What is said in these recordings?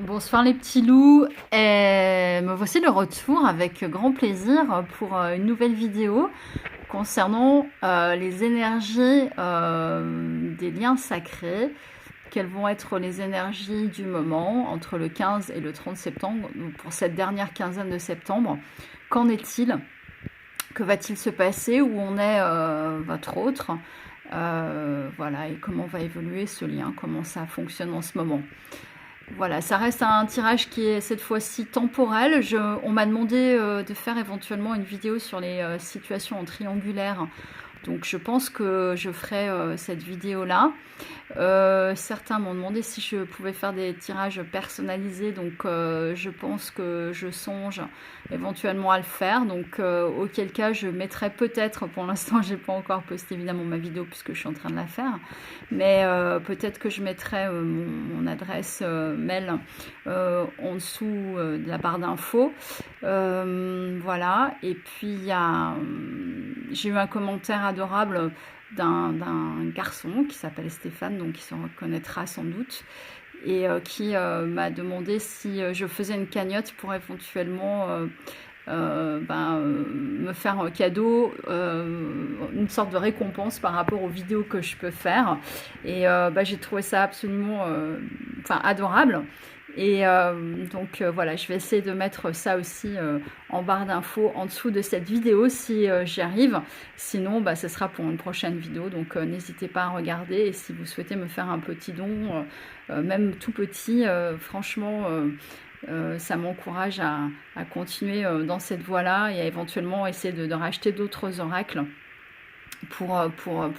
Bonsoir les petits loups, et me voici de retour avec grand plaisir pour une nouvelle vidéo concernant les énergies des liens sacrés. Quelles vont être les énergies du moment entre le 15 et le 30 septembre, donc pour cette dernière quinzaine de septembre? Qu'en est-il? Que va-t-il se passer? Où en est votre autre? Voilà, et comment va évoluer ce lien? Comment ça fonctionne en ce moment? Voilà, ça reste un tirage qui est cette fois-ci temporel. On m'a demandé de faire éventuellement une vidéo sur les situations en triangulaire. Donc je pense que je ferai cette vidéo-là. Certains m'ont demandé si je pouvais faire des tirages personnalisés, donc je pense que je songe éventuellement à le faire. Donc auquel cas je mettrai peut-être, pour l'instant j'ai pas encore posté évidemment ma vidéo puisque je suis en train de la faire, mais peut-être que je mettrai mon adresse mail en dessous de la barre d'infos. Voilà, et puis j'ai eu un commentaire adorable d'un garçon qui s'appelle Stéphane, donc il se reconnaîtra sans doute, et qui m'a demandé si je faisais une cagnotte pour éventuellement me faire un cadeau, une sorte de récompense par rapport aux vidéos que je peux faire. Et j'ai trouvé ça absolument adorable. Et voilà, je vais essayer de mettre ça aussi en barre d'infos en dessous de cette vidéo si j'y arrive. Sinon, ce sera pour une prochaine vidéo. Donc n'hésitez pas à regarder. Et si vous souhaitez me faire un petit don, même tout petit, franchement, ça m'encourage à continuer dans cette voie-là et à éventuellement essayer de racheter d'autres oracles pour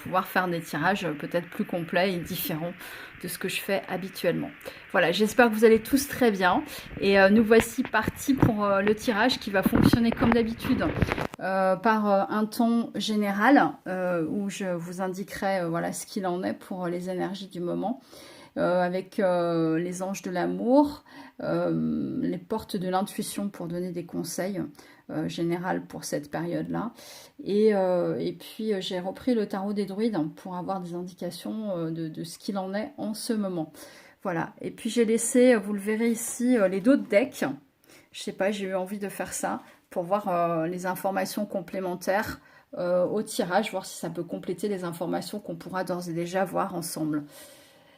pouvoir faire des tirages peut-être plus complets et différents de ce que je fais habituellement. Voilà, j'espère que vous allez tous très bien. Et nous voici partis pour le tirage qui va fonctionner comme d'habitude par un ton général où je vous indiquerai voilà, ce qu'il en est pour les énergies du moment. Avec les anges de l'amour, les portes de l'intuition pour donner des conseils général pour cette période-là. Et puis j'ai repris le tarot des druides pour avoir des indications de ce qu'il en est en ce moment. Voilà, et puis j'ai laissé, vous le verrez ici, les d'autres decks. Je sais pas, j'ai eu envie de faire ça pour voir les informations complémentaires au tirage, voir si ça peut compléter les informations qu'on pourra d'ores et déjà voir ensemble.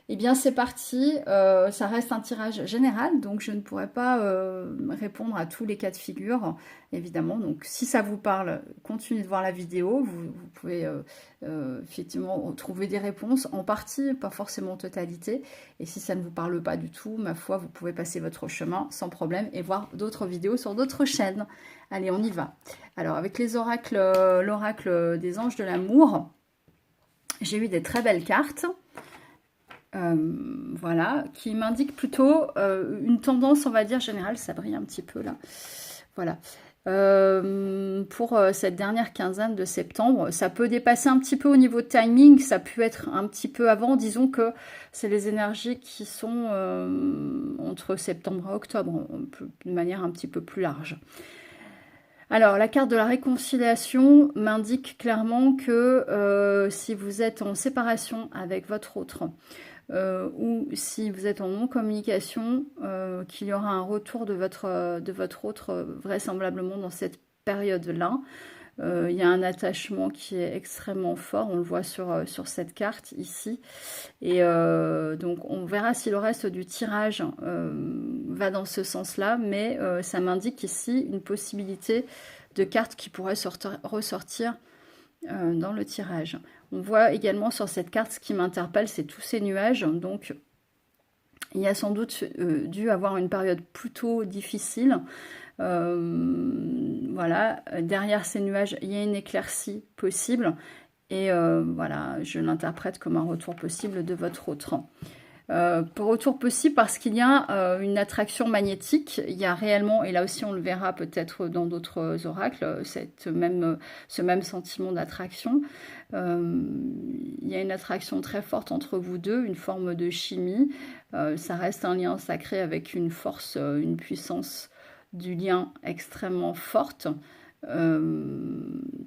Eh bien, c'est parti. Ça reste un tirage général, donc je ne pourrai pas répondre à tous les cas de figure, évidemment. Donc, si ça vous parle, continuez de voir la vidéo. Vous pouvez effectivement trouver des réponses en partie, pas forcément en totalité. Et si ça ne vous parle pas du tout, ma foi, vous pouvez passer votre chemin sans problème et voir d'autres vidéos sur d'autres chaînes. Allez, on y va. Alors, avec les oracles, l'oracle des anges de l'amour, j'ai eu des très belles cartes. Voilà, qui m'indique plutôt une tendance, on va dire, générale. Ça brille un petit peu là. Voilà. Pour cette dernière quinzaine de septembre, ça peut dépasser un petit peu au niveau de timing, ça peut être un petit peu avant. Disons que c'est les énergies qui sont entre septembre et octobre, de manière un petit peu plus large. Alors, la carte de la réconciliation m'indique clairement que si vous êtes en séparation avec votre autre, ou si vous êtes en non-communication, qu'il y aura un retour de votre autre vraisemblablement dans cette période-là. Il y a un attachement qui est extrêmement fort, on le voit sur cette carte ici. Et donc on verra si le reste du tirage va dans ce sens-là, mais ça m'indique ici une possibilité de carte qui pourrait ressortir dans le tirage. On voit également sur cette carte, ce qui m'interpelle, c'est tous ces nuages. Donc, il y a sans doute dû avoir une période plutôt difficile. Voilà, derrière ces nuages, il y a une éclaircie possible. Et voilà, je l'interprète comme un retour possible de votre autre. Pour retour possible parce qu'il y a une attraction magnétique, il y a réellement, et là aussi on le verra peut-être dans d'autres oracles, ce même sentiment d'attraction. Il y a une attraction très forte entre vous deux, une forme de chimie. Ça reste un lien sacré avec une force, une puissance du lien extrêmement forte.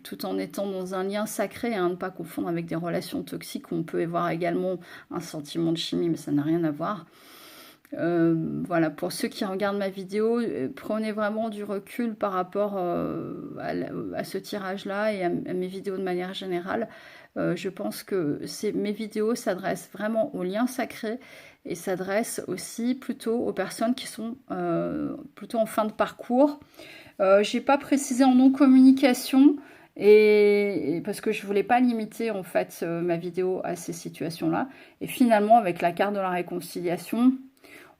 Tout en étant dans un lien sacré, hein, ne pas confondre avec des relations toxiques où on peut y voir également un sentiment de chimie, mais ça n'a rien à voir. Voilà, pour ceux qui regardent ma vidéo, prenez vraiment du recul par rapport à ce tirage-là et à mes vidéos de manière générale. Je pense que mes vidéos s'adressent vraiment aux liens sacrés et s'adressent aussi plutôt aux personnes qui sont plutôt en fin de parcours. J'ai pas précisé en non-communication et parce que je voulais pas limiter en fait ma vidéo à ces situations-là. Et finalement, avec la carte de la réconciliation,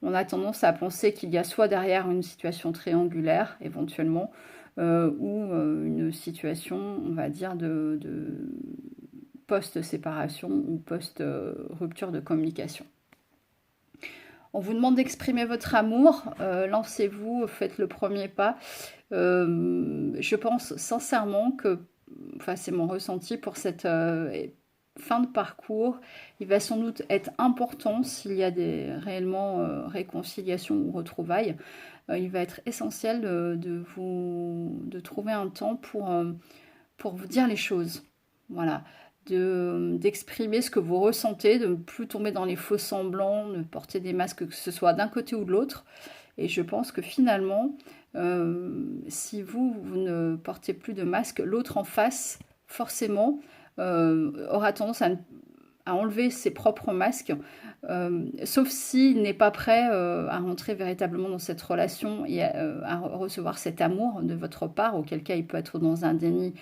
on a tendance à penser qu'il y a soit derrière une situation triangulaire, éventuellement, ou une situation, on va dire, de post-séparation ou post-rupture de communication. On vous demande d'exprimer votre amour, lancez-vous, faites le premier pas. Je pense sincèrement que, enfin c'est mon ressenti pour cette fin de parcours, il va sans doute être important s'il y a réellement réconciliations ou retrouvailles. Il va être essentiel de trouver un temps pour vous dire les choses. Voilà. D'exprimer ce que vous ressentez, de ne plus tomber dans les faux semblants, de porter des masques, que ce soit d'un côté ou de l'autre. Et je pense que finalement, si vous ne portez plus de masque, l'autre en face, forcément, aura tendance à enlever ses propres masques, sauf s'il n'est pas prêt à rentrer véritablement dans cette relation et à recevoir cet amour de votre part, auquel cas il peut être dans un déni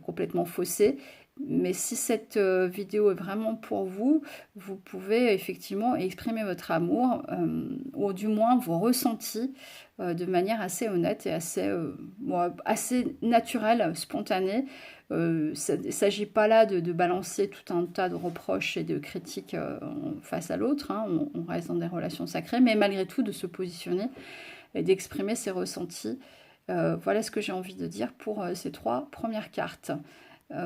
complètement faussé. Mais si cette vidéo est vraiment pour vous, vous pouvez effectivement exprimer votre amour, ou du moins vos ressentis, de manière assez honnête et assez naturelle, spontanée. Il ne s'agit pas là de balancer tout un tas de reproches et de critiques face à l'autre, hein. On reste dans des relations sacrées, mais malgré tout de se positionner et d'exprimer ses ressentis. Voilà ce que j'ai envie de dire pour ces 3 premières cartes.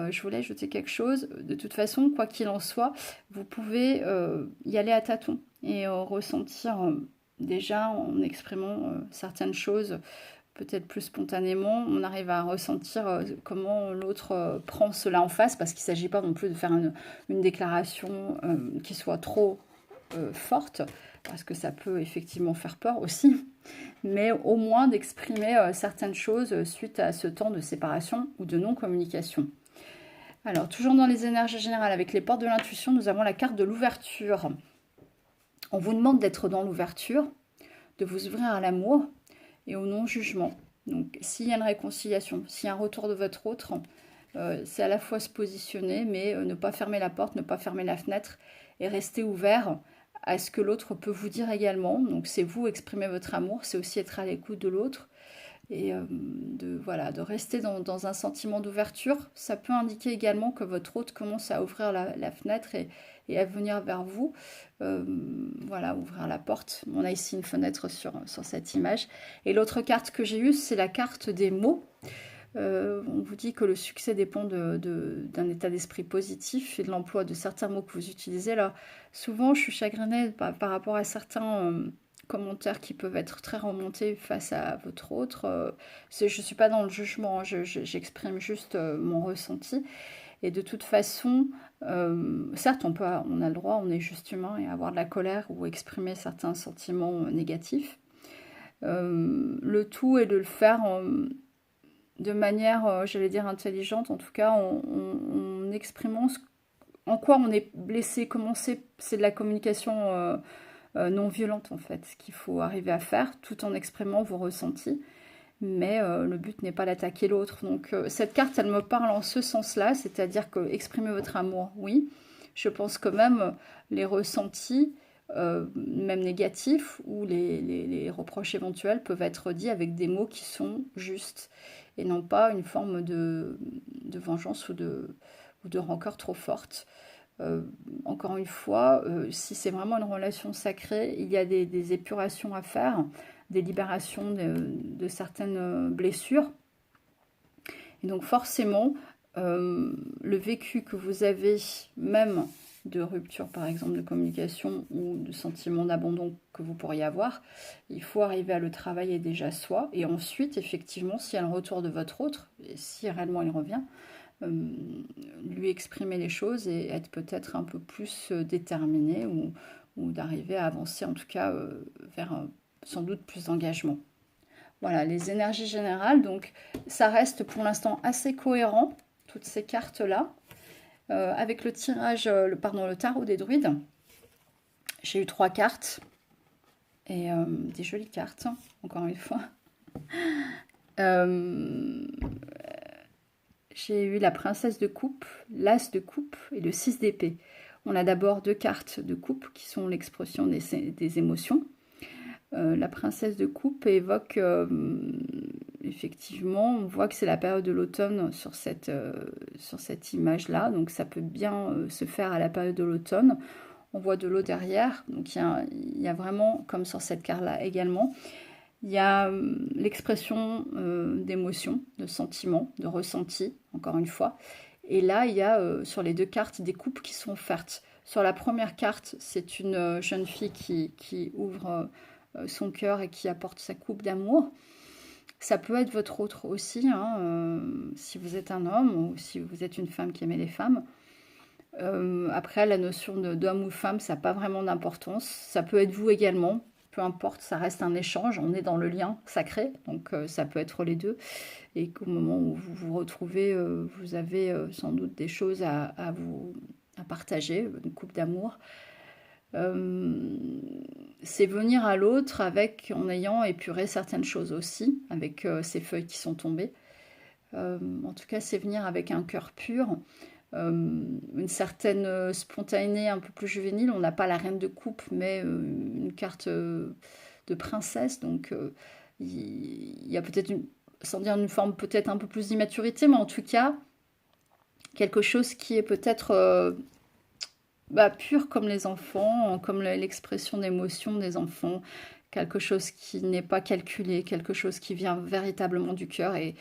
Je voulais ajouter quelque chose. De toute façon, quoi qu'il en soit, vous pouvez y aller à tâtons et ressentir déjà en exprimant certaines choses peut-être plus spontanément. On arrive à ressentir comment l'autre prend cela en face, parce qu'il ne s'agit pas non plus de faire une déclaration qui soit trop forte, parce que ça peut effectivement faire peur aussi, mais au moins d'exprimer certaines choses suite à ce temps de séparation ou de non-communication. Alors, toujours dans les énergies générales, avec les portes de l'intuition, nous avons la carte de l'ouverture. On vous demande d'être dans l'ouverture, de vous ouvrir à l'amour et au non-jugement. Donc, s'il y a une réconciliation, s'il y a un retour de votre autre, c'est à la fois se positionner, mais ne pas fermer la porte, ne pas fermer la fenêtre et rester ouvert à ce que l'autre peut vous dire également. Donc, c'est vous exprimer votre amour, c'est aussi être à l'écoute de l'autre. Et de rester dans un sentiment d'ouverture. Ça peut indiquer également que votre hôte commence à ouvrir la fenêtre et à venir vers vous. Ouvrir la porte. On a ici une fenêtre sur cette image. Et l'autre carte que j'ai eue, c'est la carte des mots. On vous dit que le succès dépend d'un état d'esprit positif et de l'emploi de certains mots que vous utilisez. Là, souvent, je suis chagrinée par rapport à certains commentaires qui peuvent être très remontés face à votre autre. Je ne suis pas dans le jugement, j'exprime juste mon ressenti. Et de toute façon, certes, on a le droit, on est juste humain, et avoir de la colère ou exprimer certains sentiments négatifs. Le tout est de le faire de manière, j'allais dire, intelligente, en tout cas en exprimant en quoi on est blessé, comment c'est de la communication non violente en fait, ce qu'il faut arriver à faire tout en exprimant vos ressentis, mais le but n'est pas d'attaquer l'autre. Donc cette carte, elle me parle en ce sens-là, c'est-à-dire que exprimer votre amour, oui, je pense que même les ressentis, même négatifs, ou les reproches éventuels peuvent être dits avec des mots qui sont justes, et non pas une forme de vengeance ou de rancœur trop forte. Encore une fois, si c'est vraiment une relation sacrée, il y a des épurations à faire, des libérations de certaines blessures. Et donc forcément, le vécu que vous avez, même de rupture par exemple de communication ou de sentiment d'abandon que vous pourriez avoir, il faut arriver à le travailler déjà soi, et ensuite effectivement s'il y a le retour de votre autre, et si réellement il revient, lui exprimer les choses et être peut-être un peu plus déterminé ou ou d'arriver à avancer en tout cas vers sans doute plus d'engagement. Voilà, les énergies générales, donc ça reste pour l'instant assez cohérent, toutes ces cartes-là. Avec le tirage, le tarot des druides, j'ai eu 3 cartes, et des jolies cartes, encore une fois. Euh, j'ai eu la princesse de coupe, l'as de coupe et le 6 d'épée. On a d'abord 2 cartes de coupe qui sont l'expression des émotions. La princesse de coupe évoque, effectivement, on voit que c'est la période de l'automne sur cette image-là, donc ça peut bien se faire à la période de l'automne. On voit de l'eau derrière, donc il y a vraiment, comme sur cette carte-là également, il y a l'expression d'émotion, de sentiment, de ressenti, encore une fois. Et là, il y a sur les 2 cartes des coupes qui sont offertes. Sur la première carte, c'est une jeune fille qui ouvre son cœur et qui apporte sa coupe d'amour. Ça peut être votre autre aussi, hein, si vous êtes un homme ou si vous êtes une femme qui aimait les femmes. Après, la notion d'homme ou femme, ça n'a pas vraiment d'importance. Ça peut être vous également, peu importe, ça reste un échange. On est dans le lien sacré, donc ça peut être les deux. Et qu'au moment où vous vous retrouvez, vous avez sans doute des choses à partager, une coupe d'amour. C'est venir à l'autre en ayant épuré certaines choses aussi, avec ces feuilles qui sont tombées. En tout cas, c'est venir avec un cœur pur, une certaine spontanéité un peu plus juvénile. On n'a pas la reine de coupe, mais une carte de princesse. Donc, il y a peut-être, sans dire une forme peut-être un peu plus d'immaturité, mais en tout cas, quelque chose qui est peut-être pur comme les enfants, comme l'expression d'émotion des enfants, quelque chose qui n'est pas calculé, quelque chose qui vient véritablement du cœur et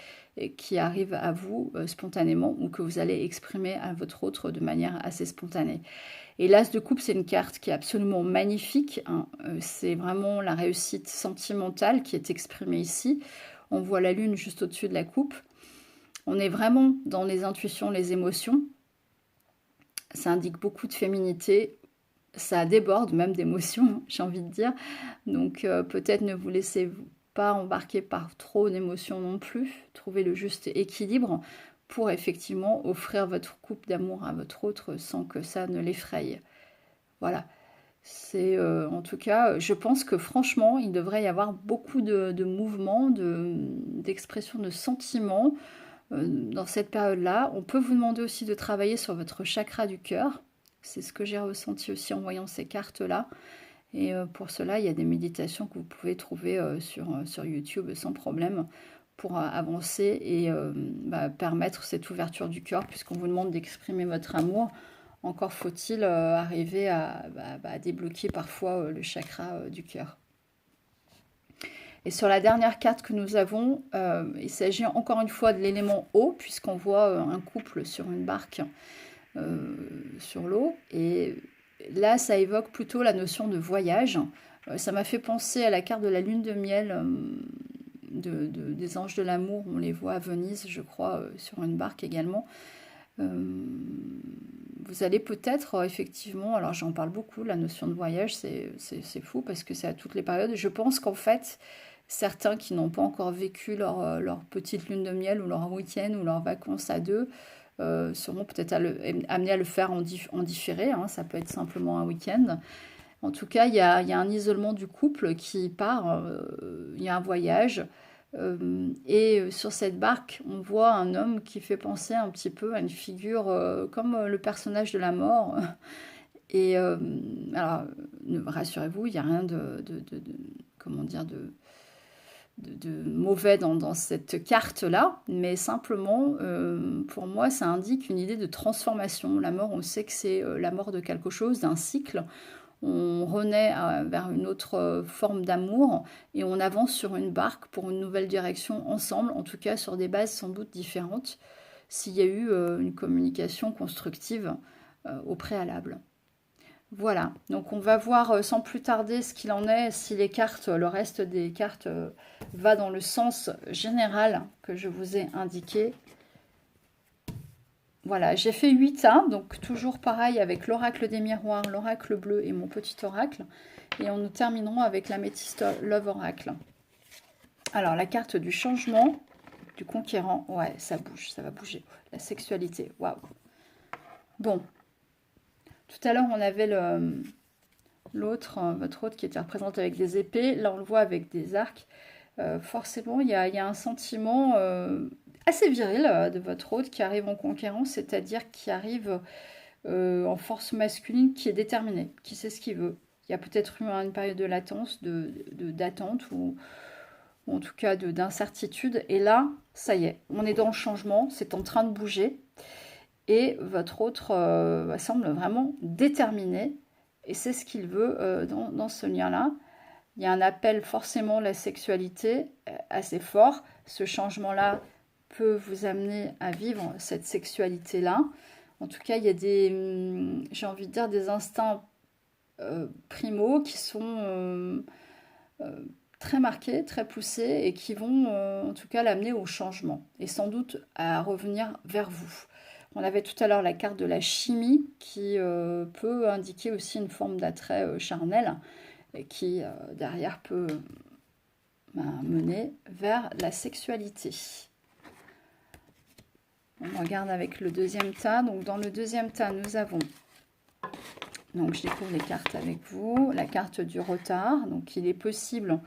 qui arrive à vous spontanément ou que vous allez exprimer à votre autre de manière assez spontanée. Et l'As de coupe, c'est une carte qui est absolument magnifique, hein. C'est vraiment la réussite sentimentale qui est exprimée ici. On voit la lune juste au-dessus de la coupe. On est vraiment dans les intuitions, les émotions. Ça indique beaucoup de féminité, ça déborde même d'émotions, j'ai envie de dire. Donc peut-être ne vous laissez pas embarquer par trop d'émotions non plus. Trouvez le juste équilibre pour effectivement offrir votre coupe d'amour à votre autre sans que ça ne l'effraie. Voilà. C'est en tout cas, je pense que franchement, il devrait y avoir beaucoup de mouvements, d'expressions de sentiments dans cette période-là. On peut vous demander aussi de travailler sur votre chakra du cœur. C'est ce que j'ai ressenti aussi en voyant ces cartes-là. Et pour cela, il y a des méditations que vous pouvez trouver sur YouTube sans problème pour avancer et permettre cette ouverture du cœur, puisqu'on vous demande d'exprimer votre amour. Encore faut-il arriver à débloquer parfois le chakra du cœur. Et sur la dernière carte que nous avons, il s'agit encore une fois de l'élément eau, puisqu'on voit un couple sur une barque sur l'eau. Et là, ça évoque plutôt la notion de voyage. Ça m'a fait penser à la carte de la lune de miel des anges de l'amour. On les voit à Venise, je crois, sur une barque également. Vous allez peut-être effectivement, alors j'en parle beaucoup, la notion de voyage, c'est fou parce que c'est à toutes les périodes. Je pense qu'en fait, certains qui n'ont pas encore vécu leur petite lune de miel ou leur week-end ou leurs vacances à deux seront peut-être amenés à le faire en différé, hein. Ça peut être simplement un week-end. En tout cas, il y a un isolement du couple qui part, il y a un voyage. Et sur cette barque, on voit un homme qui fait penser un petit peu à une figure comme le personnage de la mort. Et alors, rassurez-vous, il n'y a rien comment dire, de mauvais dans cette carte-là, mais simplement, pour moi, ça indique une idée de transformation. La mort, on sait que c'est la mort de quelque chose, d'un cycle. On renaît vers une autre forme d'amour et on avance sur une barque pour une nouvelle direction ensemble, en tout cas sur des bases sans doute différentes, s'il y a eu une communication constructive au préalable. Voilà, donc on va voir sans plus tarder ce qu'il en est, si les cartes, le reste des cartes va dans le sens général que je vous ai indiqué. voilà, j'ai fait 8 tas, donc toujours pareil avec l'oracle des miroirs, l'oracle bleu et mon petit oracle. Et nous terminerons avec l'améthyste Love Oracle. Alors, la carte du changement, du conquérant, ouais, ça bouge, ça va bouger. La sexualité, waouh. Bon, tout à l'heure, on avait l'autre, votre autre qui était représenté avec des épées. Là, on le voit avec des arcs. Forcément, il y a un sentiment assez viril de votre hôte qui arrive en conquérant, c'est-à-dire qui arrive en force masculine, qui est déterminé, qui sait ce qu'il veut. Il y a peut-être eu une période de latence, d'attente ou en tout cas d'incertitude. Et là, ça y est, on est dans le changement, c'est en train de bouger. Et votre autre semble vraiment déterminé et c'est ce qu'il veut dans ce lien-là. Il y a un appel forcément à la sexualité assez fort. Ce changement-là peut vous amener à vivre cette sexualité-là. En tout cas, il y a des, j'ai envie de dire, des instincts primaux qui sont très marqués, très poussés et qui vont en tout cas l'amener au changement et sans doute à revenir vers vous. On avait tout à l'heure la carte de la chimie qui peut indiquer aussi une forme d'attrait charnel et qui derrière peut mener vers la sexualité. On regarde avec le deuxième tas. Donc dans le deuxième tas, nous avons, donc je découvre les cartes avec vous, la carte du retard. Donc il est possible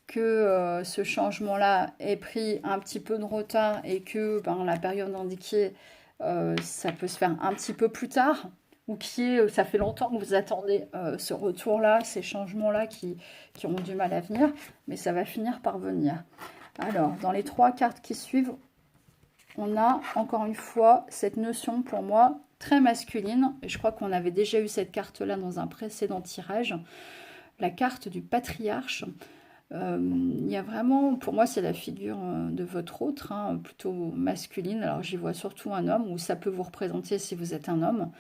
que ce changement-là ait pris un petit peu de retard et que la période indiquée, ça peut se faire un petit peu plus tard, ou ça fait longtemps que vous attendez ce retour-là, ces changements-là qui ont du mal à venir, mais ça va finir par venir. Alors, dans les 3 cartes qui suivent, on a encore une fois cette notion pour moi très masculine, et je crois qu'on avait déjà eu cette carte-là dans un précédent tirage, la carte du patriarche. Il y a vraiment, pour moi, c'est la figure de votre autre, hein, plutôt masculine. Alors, j'y vois surtout un homme, ou ça peut vous représenter si vous êtes un homme.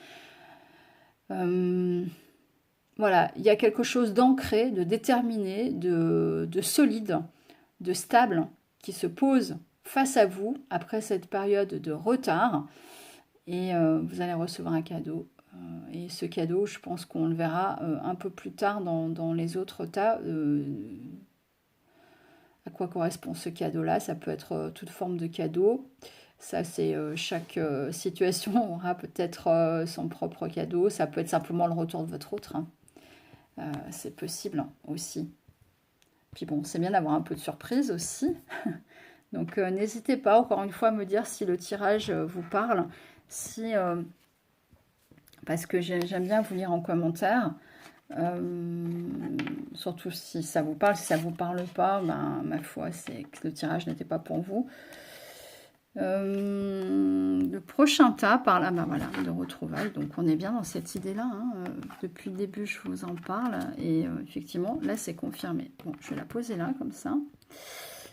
Voilà, il y a quelque chose d'ancré, de déterminé, de solide, de stable, qui se pose face à vous après cette période de retard. Et vous allez recevoir un cadeau. Et ce cadeau, je pense qu'on le verra un peu plus tard dans les autres tas. À quoi correspond ce cadeau-là? Ça peut être toute forme de cadeau. Ça, c'est chaque situation aura peut-être son propre cadeau. Ça peut être simplement le retour de votre autre. Hein. C'est possible aussi. Puis bon, c'est bien d'avoir un peu de surprise aussi. Donc n'hésitez pas, encore une fois, à me dire si le tirage vous parle. Si, parce que j'aime bien vous lire en commentaire. Surtout si ça vous parle. Si ça ne vous parle pas, ma foi, c'est que le tirage n'était pas pour vous. Le prochain tas par là, voilà, de retrouvailles. Donc on est bien dans cette idée-là. Hein. Depuis le début, je vous en parle. Et effectivement, là, c'est confirmé. Bon, je vais la poser là, comme ça.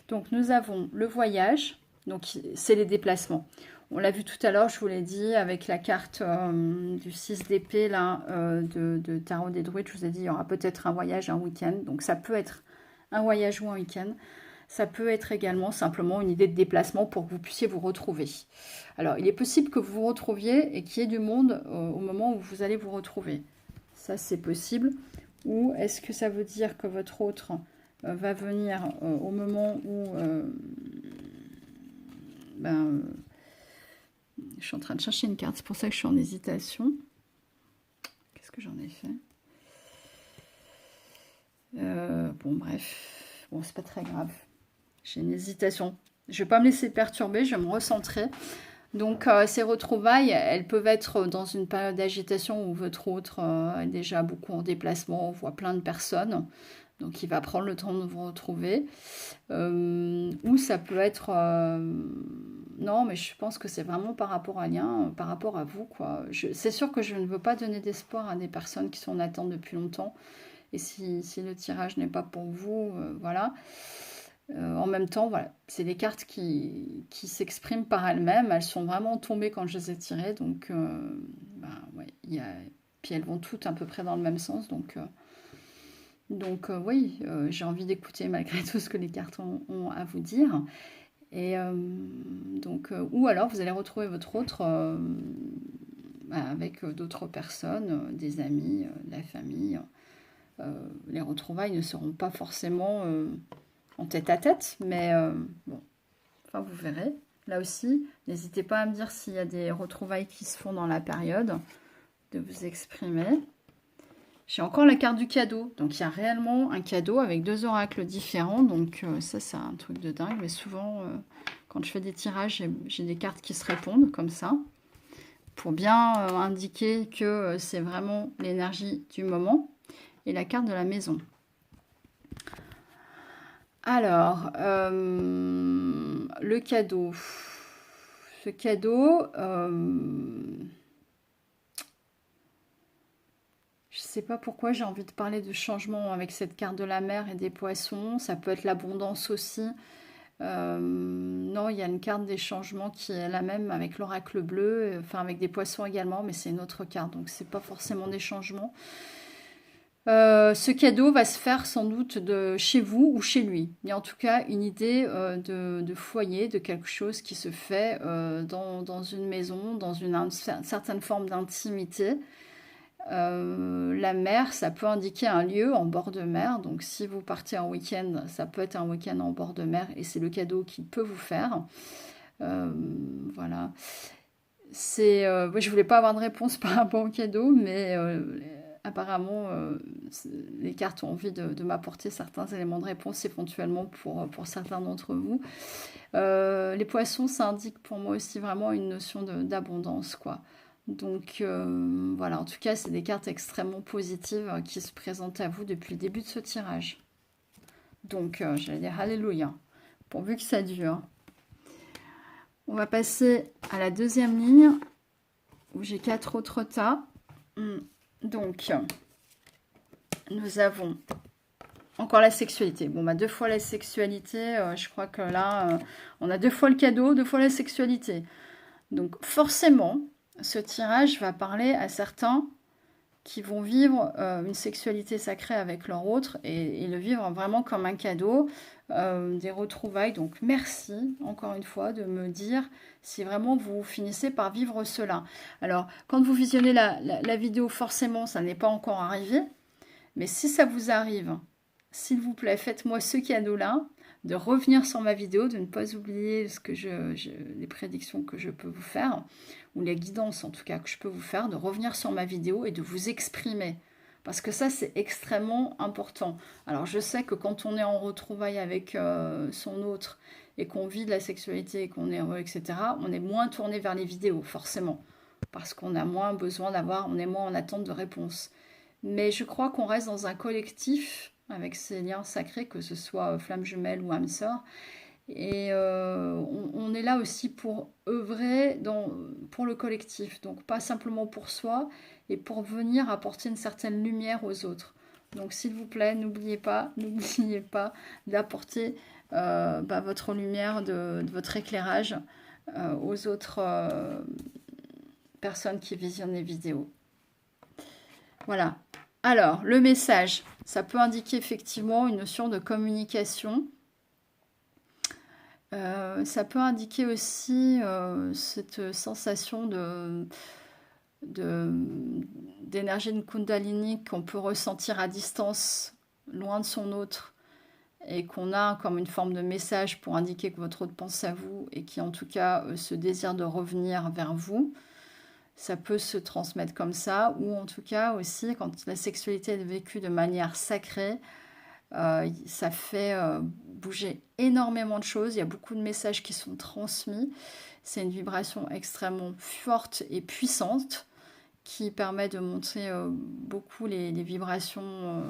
Donc nous avons le voyage. Donc c'est les déplacements. On l'a vu tout à l'heure, je vous l'ai dit, avec la carte du 6 d'épée là, de Tarot des Druides. Je vous ai dit, il y aura peut-être un voyage, un week-end. Donc ça peut être un voyage ou un week-end. Ça peut être également simplement une idée de déplacement pour que vous puissiez vous retrouver. Alors, il est possible que vous vous retrouviez et qu'il y ait du monde au moment où vous allez vous retrouver. Ça, c'est possible. Ou est-ce que ça veut dire que votre autre va venir au moment où... je suis en train de chercher une carte, c'est pour ça que je suis en hésitation. Qu'est-ce que j'en ai fait? Bon, bref. Bon, c'est pas très grave. J'ai une hésitation. Je ne vais pas me laisser perturber, je vais me recentrer. Donc, ces retrouvailles, elles peuvent être dans une période d'agitation où votre autre est déjà beaucoup en déplacement, on voit plein de personnes. Donc, il va prendre le temps de vous retrouver. Ou ça peut être... non, mais je pense que c'est vraiment par rapport à lien, par rapport à vous, quoi. C'est sûr que je ne veux pas donner d'espoir à des personnes qui sont en attente depuis longtemps. Et si le tirage n'est pas pour vous, voilà. En même temps, voilà, c'est des cartes qui s'expriment par elles-mêmes. Elles sont vraiment tombées quand je les ai tirées. Donc, ouais, puis elles vont toutes à peu près dans le même sens. Donc oui, j'ai envie d'écouter malgré tout ce que les cartes ont à vous dire. Et donc, ou alors vous allez retrouver votre autre avec d'autres personnes, des amis, de la famille. Les retrouvailles ne seront pas forcément en tête à tête, mais bon, enfin vous verrez. Là aussi, n'hésitez pas à me dire s'il y a des retrouvailles qui se font dans la période, de vous exprimer. J'ai encore la carte du cadeau, donc il y a réellement un cadeau avec 2 oracles différents, donc ça c'est un truc de dingue, mais souvent quand je fais des tirages, j'ai des cartes qui se répondent comme ça, pour bien indiquer que c'est vraiment l'énergie du moment, et la carte de la maison. Alors, le cadeau. Ce cadeau, je ne sais pas pourquoi j'ai envie de parler de changement avec cette carte de la mer et des poissons. Ça peut être l'abondance aussi. Non, il y a une carte des changements qui est la même avec l'oracle bleu, enfin avec des poissons également, mais c'est une autre carte, donc c'est pas forcément des changements. Ce cadeau va se faire sans doute de chez vous ou chez lui. Il y a en tout cas une idée de foyer, de quelque chose qui se fait dans une maison, dans une certaine forme d'intimité. La mer, ça peut indiquer un lieu en bord de mer. Donc si vous partez en week-end, ça peut être un week-end en bord de mer et c'est le cadeau qu'il peut vous faire. Voilà. Je voulais pas avoir de réponse par rapport au cadeau, mais apparemment, les cartes ont envie de m'apporter certains éléments de réponse éventuellement pour certains d'entre vous. Les poissons, ça indique pour moi aussi vraiment une notion d'abondance, quoi. Donc voilà, en tout cas, c'est des cartes extrêmement positives qui se présentent à vous depuis le début de ce tirage. Donc, j'allais dire alléluia, pourvu que ça dure. On va passer à la deuxième ligne, où j'ai 4 autres tas. Donc, nous avons encore la sexualité. Bon, 2 fois la sexualité, je crois que là, on a 2 fois le cadeau, 2 fois la sexualité. Donc, forcément, ce tirage va parler à certains qui vont vivre une sexualité sacrée avec leur autre et le vivre vraiment comme un cadeau, des retrouvailles. Donc merci encore une fois de me dire si vraiment vous finissez par vivre cela. Alors quand vous visionnez la vidéo, forcément ça n'est pas encore arrivé, mais si ça vous arrive, s'il vous plaît, faites-moi ce cadeau-là, de revenir sur ma vidéo, de ne pas oublier les prédictions que je peux vous faire, ou les guidances en tout cas que je peux vous faire, de revenir sur ma vidéo et de vous exprimer. Parce que ça, c'est extrêmement important. Alors, je sais que quand on est en retrouvailles avec son autre et qu'on vit de la sexualité et qu'on est heureux, etc., on est moins tourné vers les vidéos, forcément. Parce qu'on a moins besoin on est moins en attente de réponses. Mais je crois qu'on reste dans un collectif avec ces liens sacrés, que ce soit flamme jumelle ou âme sœur. Et on est là aussi pour œuvrer pour le collectif, donc pas simplement pour soi, et pour venir apporter une certaine lumière aux autres. Donc s'il vous plaît, n'oubliez pas d'apporter votre lumière, de votre éclairage aux autres personnes qui visionnent les vidéos. Voilà. Alors, le message, ça peut indiquer effectivement une notion de communication. Ça peut indiquer aussi cette sensation d'énergie de Kundalini qu'on peut ressentir à distance, loin de son autre, et qu'on a comme une forme de message pour indiquer que votre autre pense à vous et qui en tout cas se désire de revenir vers vous. Ça peut se transmettre comme ça, ou en tout cas aussi quand la sexualité est vécue de manière sacrée, ça fait bouger énormément de choses. Il y a beaucoup de messages qui sont transmis. C'est une vibration extrêmement forte et puissante qui permet de montrer beaucoup les vibrations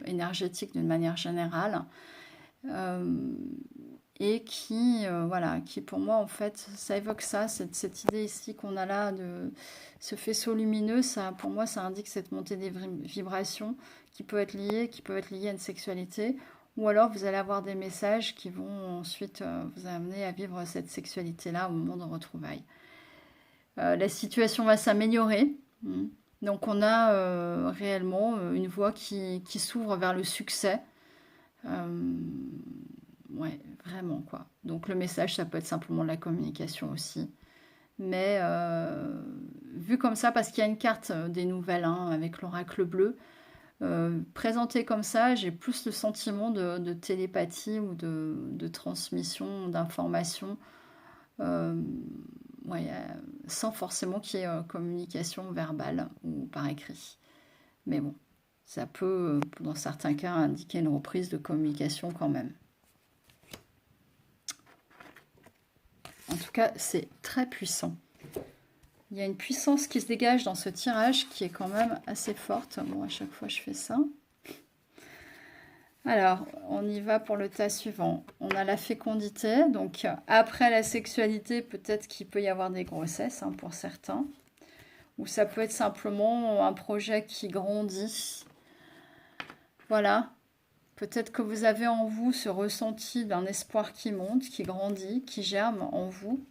énergétiques d'une manière générale. Et qui pour moi en fait ça évoque ça, cette idée ici qu'on a là de ce faisceau lumineux, ça pour moi ça indique cette montée des vibrations qui peut être liée à une sexualité, ou alors vous allez avoir des messages qui vont ensuite vous amener à vivre cette sexualité là au moment de retrouvailles. La situation va s'améliorer, donc on a réellement une voie qui s'ouvre vers le succès. ouais, vraiment, quoi. Donc le message, ça peut être simplement de la communication aussi. Mais vu comme ça, parce qu'il y a une carte des nouvelles hein, avec l'oracle bleu, présenté comme ça, j'ai plus le sentiment de télépathie ou de transmission d'informations, euh, ouais, sans forcément qu'il y ait communication verbale ou par écrit. Mais bon, ça peut, dans certains cas, indiquer une reprise de communication quand même. En tout cas, c'est très puissant. Il y a une puissance qui se dégage dans ce tirage qui est quand même assez forte. Bon, à chaque fois, je fais ça. Alors, on y va pour le tas suivant. On a la fécondité. Donc, après la sexualité, peut-être qu'il peut y avoir des grossesses hein, pour certains. Ou ça peut être simplement un projet qui grandit. Voilà. Peut-être que vous avez en vous ce ressenti d'un espoir qui monte, qui grandit, qui germe en vous.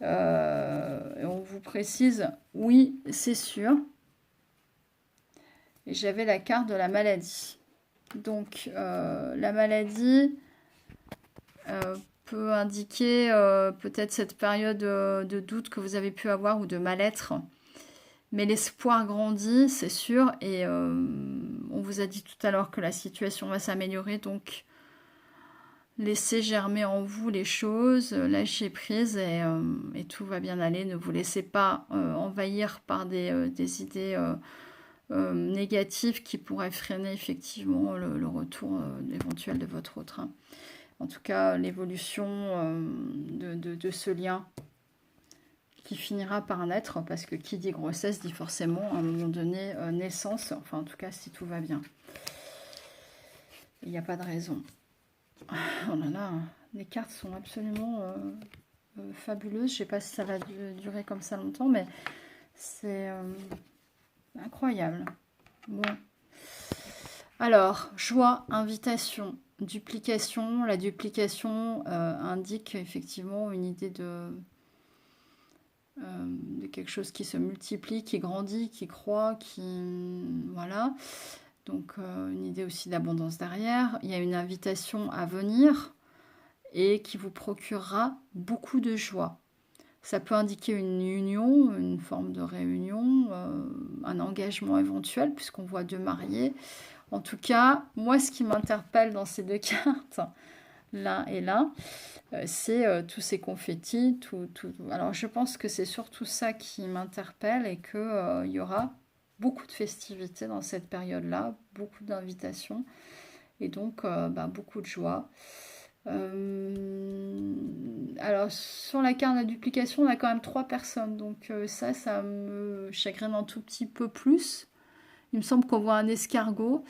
Et on vous précise, oui, c'est sûr. Et j'avais la carte de la maladie. Donc, la maladie peut indiquer peut-être cette période de doute que vous avez pu avoir ou de mal-être. Mais l'espoir grandit, c'est sûr. Et on vous a dit tout à l'heure que la situation va s'améliorer. Donc, laissez germer en vous les choses, lâchez prise et tout va bien aller. Ne vous laissez pas envahir par des idées négatives qui pourraient freiner effectivement le retour éventuel de votre autre. Hein. En tout cas, l'évolution de ce lien qui finira par naître, parce que qui dit grossesse dit forcément à un moment donné naissance, enfin en tout cas si tout va bien. Il n'y a pas de raison. Oh là là, les cartes sont absolument fabuleuses. Je ne sais pas si ça va durer comme ça longtemps, mais c'est incroyable. Bon. Alors, joie, invitation, duplication. La duplication indique effectivement une idée de quelque chose qui se multiplie, qui grandit, qui croît, qui... Voilà. Donc, une idée aussi d'abondance derrière. Il y a une invitation à venir et qui vous procurera beaucoup de joie. Ça peut indiquer une union, une forme de réunion, un engagement éventuel, puisqu'on voit deux mariés. En tout cas, moi, ce qui m'interpelle dans ces deux cartes, l'un et l'un, c'est tous ces confettis. Alors, je pense que c'est surtout ça qui m'interpelle et qu'il y aura beaucoup de festivités dans cette période-là, beaucoup d'invitations et donc beaucoup de joie. Alors, sur la carte de la duplication, on a quand même 3 personnes. Donc ça me chagrine un tout petit peu plus. Il me semble qu'on voit un escargot.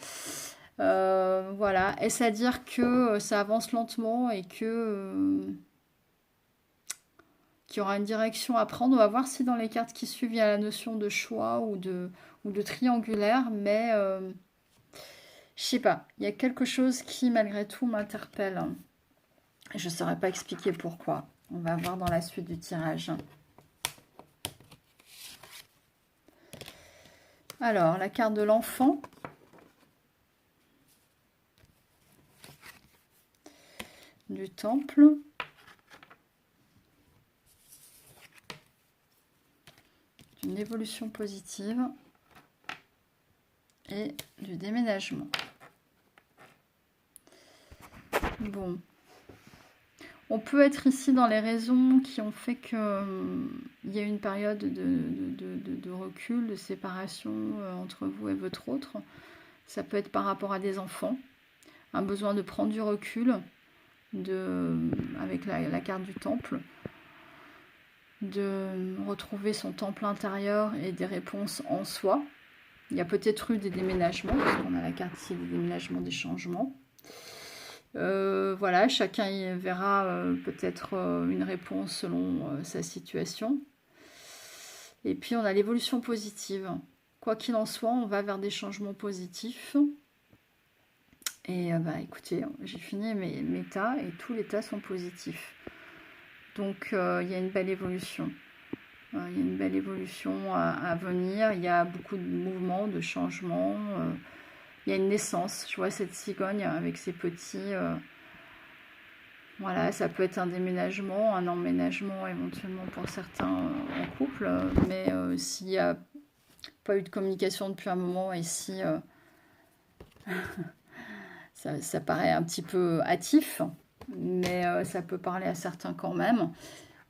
Voilà. Est-ce à dire que ça avance lentement et que qu'il y aura une direction à prendre? On va voir si dans les cartes qui suivent, il y a la notion de choix ou de triangulaire. Mais je sais pas. Il y a quelque chose qui, malgré tout, m'interpelle. Je ne saurais pas expliquer pourquoi. On va voir dans la suite du tirage. Alors, la carte de l'enfant. Du temple. D'une évolution positive. Et du déménagement. Bon. On peut être ici dans les raisons qui ont fait qu'il y a une période de recul, de séparation entre vous et votre autre. Ça peut être par rapport à des enfants, un besoin de prendre du recul avec la carte du temple, de retrouver son temple intérieur et des réponses en soi. Il y a peut-être eu des déménagements, parce qu'on a la carte ici des déménagements, des changements. Voilà, chacun y verra peut-être une réponse selon sa situation. Et puis on a l'évolution positive. Quoi qu'il en soit, on va vers des changements positifs. Et écoutez, j'ai fini mes tas et tous les tas sont positifs. Donc il y a une belle évolution. Il y a une belle évolution à venir. Il y a beaucoup de mouvements, de changements. Il y a une naissance. Je vois cette cigogne avec ses petits Voilà, ça peut être un déménagement, un emménagement éventuellement pour certains en couple, mais s'il n'y a pas eu de communication depuis un moment et si ça paraît un petit peu hâtif, mais ça peut parler à certains quand même.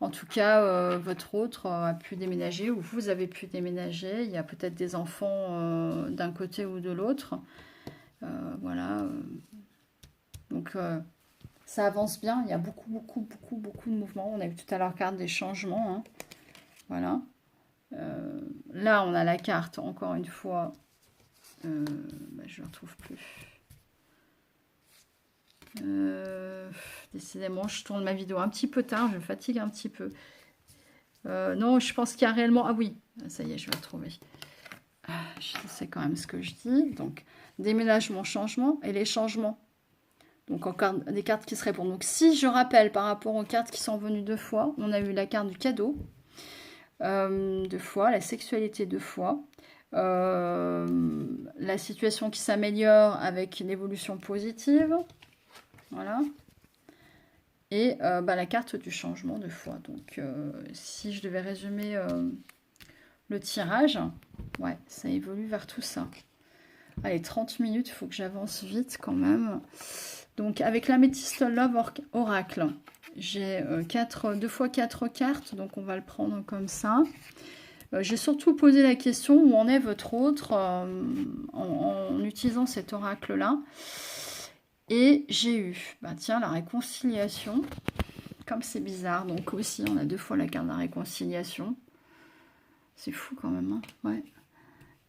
En tout cas, votre autre a pu déménager ou vous avez pu déménager. Il y a peut-être des enfants d'un côté ou de l'autre. Voilà. Donc, ça avance bien. Il y a beaucoup, beaucoup, beaucoup, beaucoup de mouvements. On a vu tout à l'heure carte des changements. Hein. Voilà. Là, on a la carte, encore une fois. Je ne la retrouve plus. Décidément, je tourne ma vidéo un petit peu tard. Je me fatigue un petit peu. Non, je pense qu'il y a réellement... Ah oui, ça y est, je vais retrouver. Je sais quand même ce que je dis. Donc, déménagement, changement et les changements. Donc, encore des cartes qui se répondent. Donc, si je rappelle par rapport aux cartes qui sont venues 2 fois, on a eu la carte du cadeau 2 fois, la sexualité 2 fois, la situation qui s'améliore avec une évolution positive. Voilà. Et la carte du changement 2 fois. Donc, si je devais résumer le tirage, ouais, ça évolue vers tout ça. Allez, 30 minutes, il faut que j'avance vite quand même. Donc, avec l'améthyste Love Oracle, j'ai 2 fois 4 cartes, donc on va le prendre comme ça. J'ai surtout posé la question où en est votre autre en utilisant cet oracle-là. Et j'ai eu, tiens, la réconciliation. Comme c'est bizarre, donc aussi on a 2 fois la carte de la réconciliation. C'est fou quand même, hein, ouais.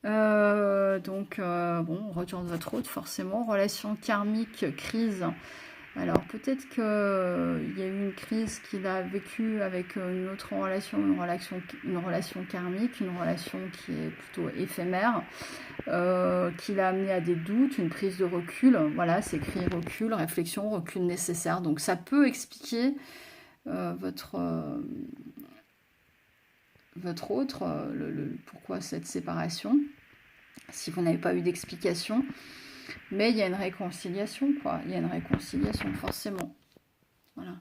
Bon, retour de votre autre, forcément. Relation karmique, crise. Alors, peut-être qu'il y a eu une crise qu'il a vécue avec une autre relation, une relation karmique, une relation qui est plutôt éphémère, qui l'a amené à des doutes, une prise de recul. Voilà, c'est écrit recul, réflexion, recul nécessaire. Donc, ça peut expliquer votre autre, pourquoi cette séparation, si vous n'avez pas eu d'explication. Mais il y a une réconciliation, quoi. Il y a une réconciliation, forcément. Voilà.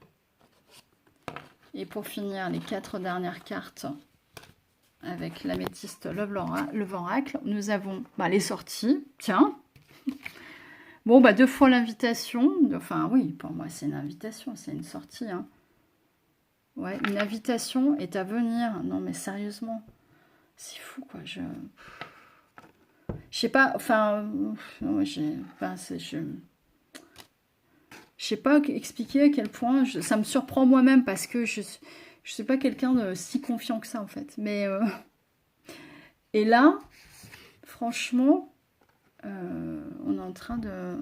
Et pour finir, les 4 dernières cartes avec l'améthyste Love Oracle, nous avons les sorties. Tiens. Bon, 2 fois l'invitation. Enfin, oui, pour moi, c'est une invitation, c'est une sortie, hein. Ouais, une invitation est à venir. Non, mais sérieusement, c'est fou, quoi. Je sais pas, enfin, je sais pas expliquer à quel point ça me surprend moi-même parce que je suis pas quelqu'un de si confiant que ça, en fait. Mais, et là, franchement, on est en train de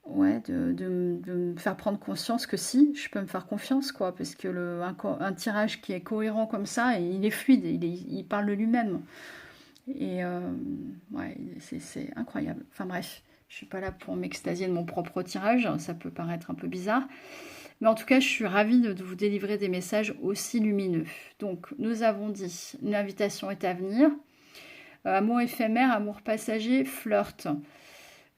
me faire prendre conscience que si, je peux me faire confiance, quoi, parce que un tirage qui est cohérent comme ça, il est fluide, il parle de lui-même. Et ouais, c'est incroyable. Enfin bref, je suis pas là pour m'extasier de mon propre tirage, ça peut paraître un peu bizarre. Mais en tout cas, je suis ravie de vous délivrer des messages aussi lumineux. Donc, nous avons dit, une invitation est à venir. Amour éphémère, amour passager, flirt.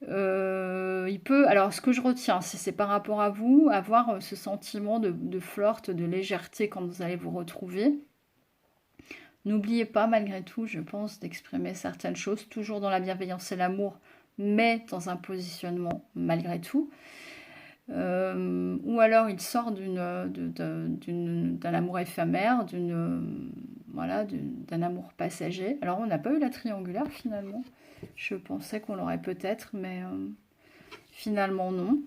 Il peut, alors ce que je retiens, c'est par rapport à vous, avoir ce sentiment de flirt, de légèreté quand vous allez vous retrouver. N'oubliez pas, malgré tout, je pense, d'exprimer certaines choses, toujours dans la bienveillance et l'amour, mais dans un positionnement malgré tout. Ou alors il sort d'un amour éphémère, d'un amour passager. Alors on n'a pas eu la triangulaire finalement. Je pensais qu'on l'aurait peut-être, mais finalement non.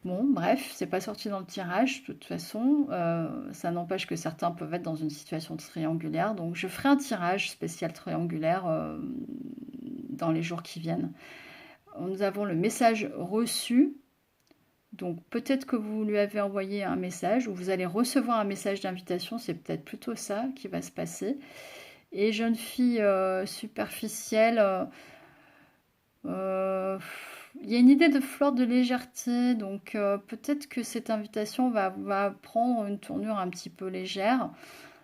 Bon, bref, c'est pas sorti dans le tirage, de toute façon. Ça n'empêche que certains peuvent être dans une situation triangulaire. Donc, je ferai un tirage spécial triangulaire dans les jours qui viennent. Nous avons le message reçu. Donc, peut-être que vous lui avez envoyé un message ou vous allez recevoir un message d'invitation. C'est peut-être plutôt ça qui va se passer. Et jeune fille superficielle... il y a une idée de fleur de légèreté, donc peut-être que cette invitation va prendre une tournure un petit peu légère,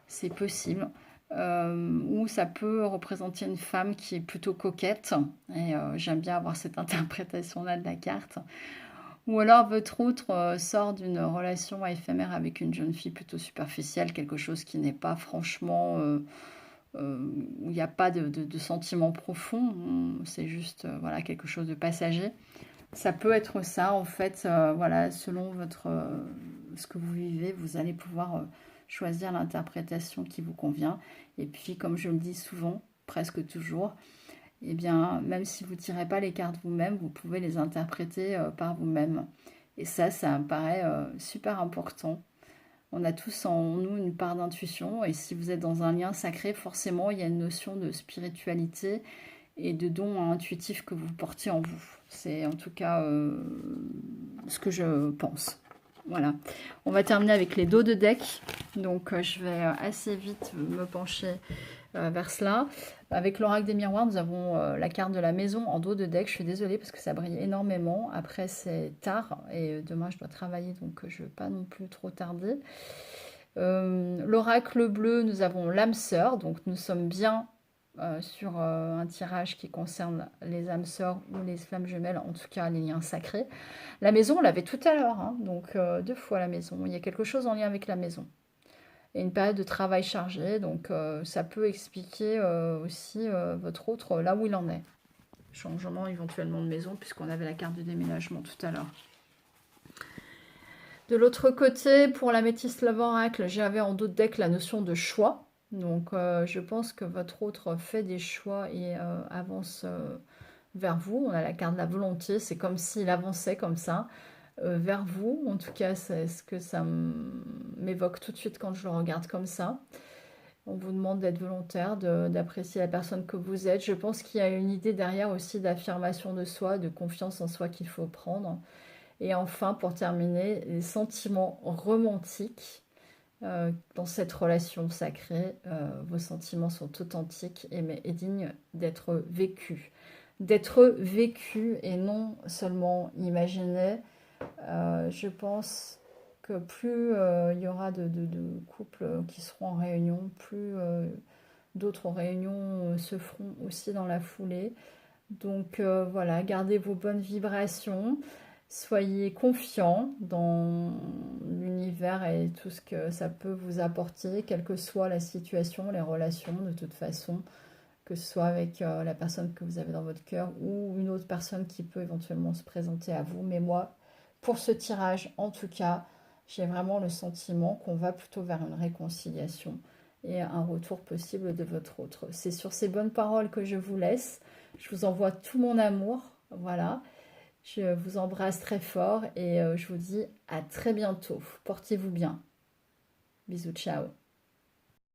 c'est possible. Ou ça peut représenter une femme qui est plutôt coquette, et j'aime bien avoir cette interprétation-là de la carte. Ou alors votre autre sort d'une relation éphémère avec une jeune fille plutôt superficielle, quelque chose qui n'est pas franchement, où il n'y a pas de sentiments profonds, c'est juste voilà, quelque chose de passager. Ça peut être ça, en fait, voilà, selon ce que vous vivez, vous allez pouvoir choisir l'interprétation qui vous convient. Et puis, comme je le dis souvent, presque toujours, eh bien, même si vous ne tirez pas les cartes vous-même, vous pouvez les interpréter par vous-même. Et ça me paraît super important. On a tous en nous une part d'intuition, et si vous êtes dans un lien sacré, forcément, il y a une notion de spiritualité et de don intuitif que vous portez en vous. C'est en tout cas ce que je pense. Voilà. On va terminer avec les dos de deck. Donc, je vais assez vite me pencher vers cela. Avec l'oracle des miroirs, nous avons la carte de la maison en dos de deck. Je suis désolée parce que ça brille énormément. Après, c'est tard et demain, je dois travailler, donc je ne vais pas non plus trop tarder. L'oracle bleu, nous avons l'âme sœur. Donc, nous sommes bien sur un tirage qui concerne les âmes sœurs ou les flammes jumelles, en tout cas les liens sacrés. La maison, on l'avait tout à l'heure, hein, donc 2 fois la maison. Il y a quelque chose en lien avec la maison. Et une période de travail chargée, donc ça peut expliquer aussi votre autre là où il en est. Changement éventuellement de maison, puisqu'on avait la carte de déménagement tout à l'heure. De l'autre côté, pour la métisse Love Oracle, j'avais en dos de deck la notion de choix. Donc je pense que votre autre fait des choix et avance vers vous. On a la carte de la volonté, c'est comme s'il avançait comme ça vers vous. En tout cas, c'est ce que ça m'évoque tout de suite quand je le regarde comme ça. On vous demande d'être volontaire, d'apprécier la personne que vous êtes. Je pense qu'il y a une idée derrière aussi d'affirmation de soi, de confiance en soi qu'il faut prendre. Et enfin, pour terminer, les sentiments romantiques. Dans cette relation sacrée, vos sentiments sont authentiques et dignes d'être vécus. D'être vécus et non seulement imaginés. Je pense que plus il y aura de couples qui seront en réunion, plus d'autres réunions se feront aussi dans la foulée. Donc voilà, gardez vos bonnes vibrations. Soyez confiants dans l'univers et tout ce que ça peut vous apporter, quelle que soit la situation, les relations, de toute façon, que ce soit avec la personne que vous avez dans votre cœur ou une autre personne qui peut éventuellement se présenter à vous. Mais moi, pour ce tirage, en tout cas, j'ai vraiment le sentiment qu'on va plutôt vers une réconciliation et un retour possible de votre autre. C'est sur ces bonnes paroles que je vous laisse. Je vous envoie tout mon amour. Voilà. Je vous embrasse très fort et je vous dis à très bientôt. Portez-vous bien. Bisous, ciao.